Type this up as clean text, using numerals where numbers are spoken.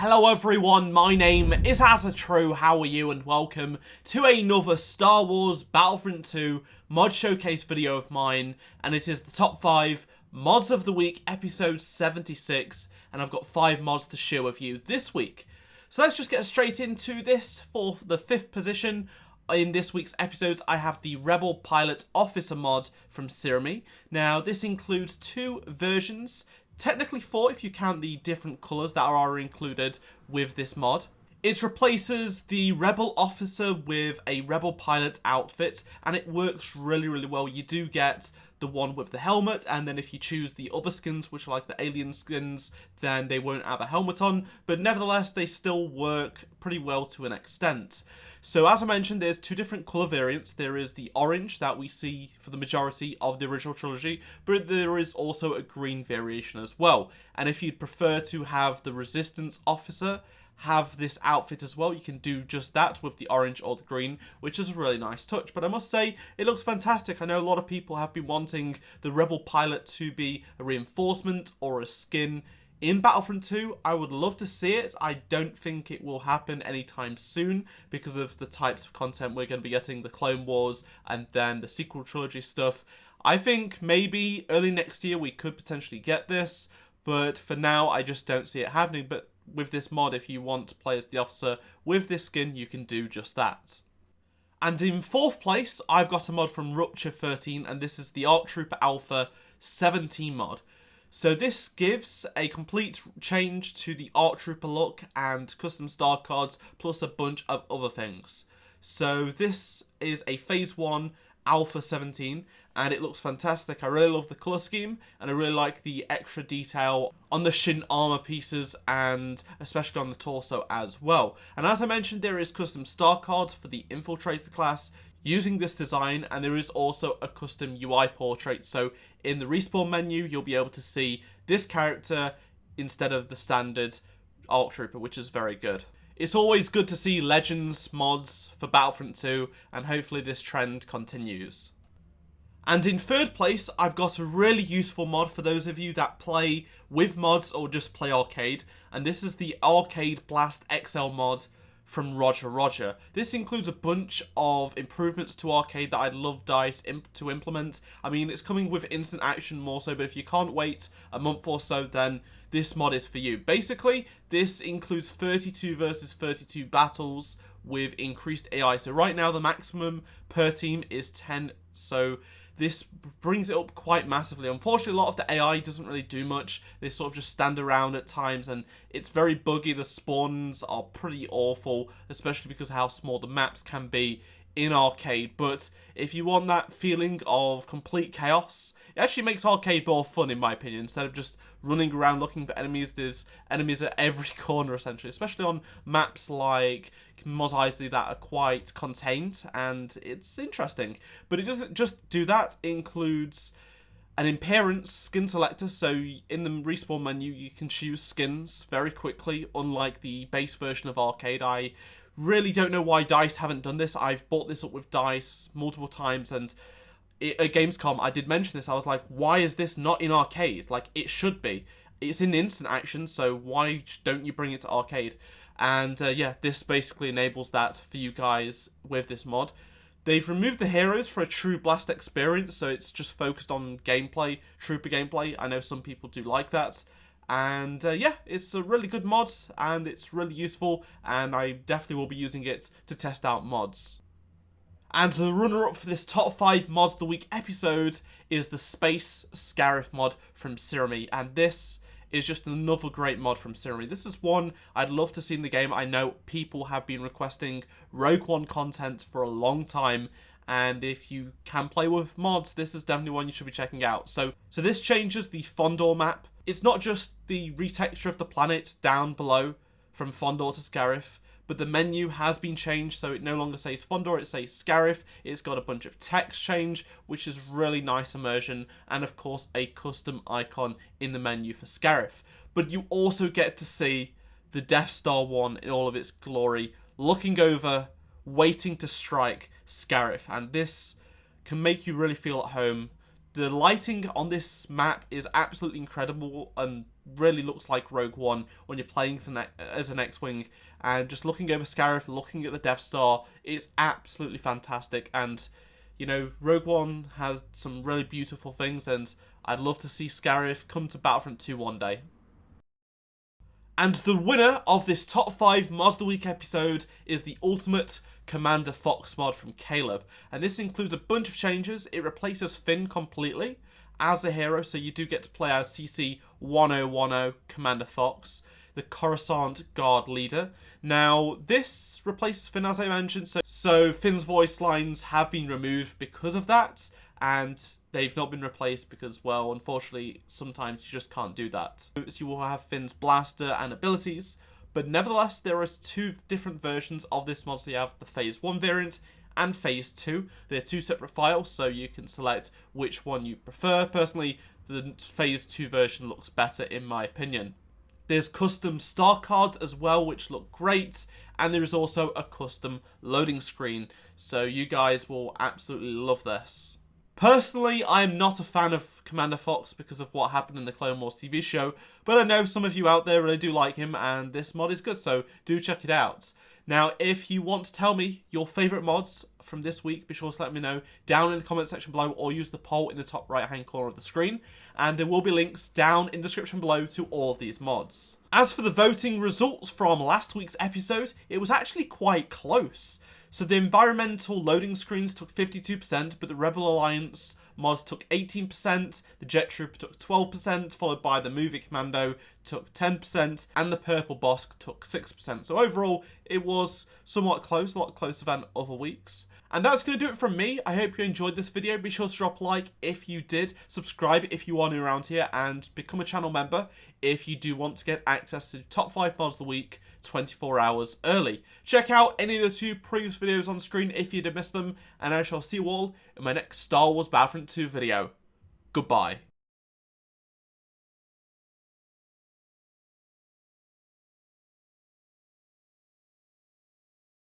Hello everyone, my name is AZZATRU, how are you, and welcome to another Star Wars Battlefront 2 mod showcase video of mine, and it is the top 5 mods of the week, episode 76, and I've got 5 mods to share with you this week. So let's just get straight into this. For the 5th position in this week's episodes, I have the Rebel Pilot Officer mod from Scarif. Now this includes 2 versions, technically 4 if you count the different colours that are included with this mod. It replaces the Rebel Officer with a Rebel Pilot outfit, and it works really well. You do get the one with the helmet, and then if you choose the other skins, which are like the alien skins, then they won't have a helmet on, but nevertheless they still work pretty well to an extent. So as I mentioned, there's 2 different colour variants. There is the orange that we see for the majority of the original trilogy, but there is also a green variation as well. And if you'd prefer to have the Resistance Officer have this outfit as well, you can do just that with the orange or the green, which is a really nice touch. But I must say, it looks fantastic. I know a lot of people have been wanting the Rebel Pilot to be a reinforcement or a skin in Battlefront 2. I would love to see it. I don't think it will happen anytime soon because of the types of content we're going to be getting, the Clone Wars and then the sequel trilogy stuff. I think maybe early next year we could potentially get this, but for now I just don't see it happening. But with this mod, if you want to play as the officer with this skin, you can do just that. And in 4th place, I've got a mod from Rupture 13, and this is the ARC Trooper Alpha 17 mod. So this gives a complete change to the ARC Trooper look and custom star cards, plus a bunch of other things. So this is a Phase 1 Alpha 17, and it looks fantastic. I really love the colour scheme, and I really like the extra detail on the shin armour pieces, and especially on the torso as well. And as I mentioned, there is custom star cards for the Infiltrator class using this design, and there is also a custom UI portrait. So in the respawn menu, you'll be able to see this character instead of the standard ARC Trooper, which is very good. It's always good to see Legends mods for Battlefront 2, and hopefully this trend continues. And in 3rd place, I've got a really useful mod for those of you that play with mods or just play arcade, and this is the Arcade Blast XL mod from Roger. This includes a bunch of improvements to arcade that I'd love DICE to implement. I mean, it's coming with instant action more so, but if you can't wait a month or so, then this mod is for you. Basically, this includes 32 versus 32 battles with increased AI. So right now, the maximum per team is 10, so this brings it up quite massively. Unfortunately, a lot of the AI doesn't really do much. They sort of just stand around at times, and it's very buggy. The spawns are pretty awful, especially because of how small the maps can be in arcade. But if you want that feeling of complete chaos, it actually makes arcade more fun, in my opinion. Instead of just running around looking for enemies, there's enemies at every corner, essentially, especially on maps like Mos Eisley that are quite contained, and it's interesting. But it doesn't just do that. It includes an appearance skin selector, so in the respawn menu you can choose skins very quickly, unlike the base version of arcade. I really don't know why DICE haven't done this. I've bought this up with DICE multiple times, and at Gamescom I did mention this. I was like, why is this not in arcade? Like, it should be. It's in instant action, so why don't you bring it to arcade? And yeah, this basically enables that for you guys with this mod. They've removed the heroes for a true blast experience, so it's just focused on gameplay, trooper gameplay. I know some people do like that. And yeah, it's a really good mod, and it's really useful, and I definitely will be using it to test out mods. And the runner-up for this top 5 mods of the week episode is the Space Scarif mod from Scarif, and this is just another great mod from Scarif. This is one I'd love to see in the game. I know people have been requesting Rogue One content for a long time, and if you can play with mods, this is definitely one you should be checking out. So this changes the Fondor map. It's not just the retexture of the planet down below from Fondor to Scarif, but the menu has been changed, so it no longer says Fondor, it says Scarif. It's got a bunch of text change, which is really nice immersion, and of course a custom icon in the menu for Scarif. But you also get to see the Death Star 1 in all of its glory, looking over, waiting to strike Scarif, and this can make you really feel at home. The lighting on this map is absolutely incredible, and really looks like Rogue One when you're playing as an X-Wing, and just looking over Scarif, looking at the Death Star, it's absolutely fantastic. And you know, Rogue One has some really beautiful things, and I'd love to see Scarif come to Battlefront 2 one day. And the winner of this top 5 Mods of the Week episode is the Ultimate Commander Fox mod from Caleb. And this includes a bunch of changes. It replaces Finn completely as a hero, so you do get to play as CC-1010 Commander Fox, the Coruscant Guard leader. Now, this replaces Finn, as I mentioned, so Finn's voice lines have been removed because of that, and they've not been replaced because, well, unfortunately, sometimes you just can't do that. So you will have Finn's blaster and abilities, but nevertheless, there are 2 different versions of this mod. So you have the Phase 1 variant and Phase 2. They're 2 separate files, so you can select which one you prefer. Personally, the Phase 2 version looks better in my opinion. There's custom star cards as well, which look great, and there is also a custom loading screen, so you guys will absolutely love this. Personally, I am not a fan of Commander Fox because of what happened in the Clone Wars TV show, but I know some of you out there really do like him, and this mod is good, so do check it out. Now, if you want to tell me your favourite mods from this week, be sure to let me know down in the comment section below, or use the poll in the top right hand corner of the screen, and there will be links down in the description below to all of these mods. As for the voting results from last week's episode, it was actually quite close. So the environmental loading screens took 52%, but the Rebel Alliance mod took 18%, the Jet Trooper took 12%, followed by the Movie Commando took 10%, and the Purple Boss took 6%. So overall, it was somewhat close, a lot closer than other weeks. And that's going to do it from me. I hope you enjoyed this video. Be sure to drop a like if you did, subscribe if you are new around here, and become a channel member if you do want to get access to top 5 mods of the week 24 hours early. Check out any of the 2 previous videos on screen if you did miss them, and I shall see you all in my next Star Wars Battlefront 2 video. Goodbye.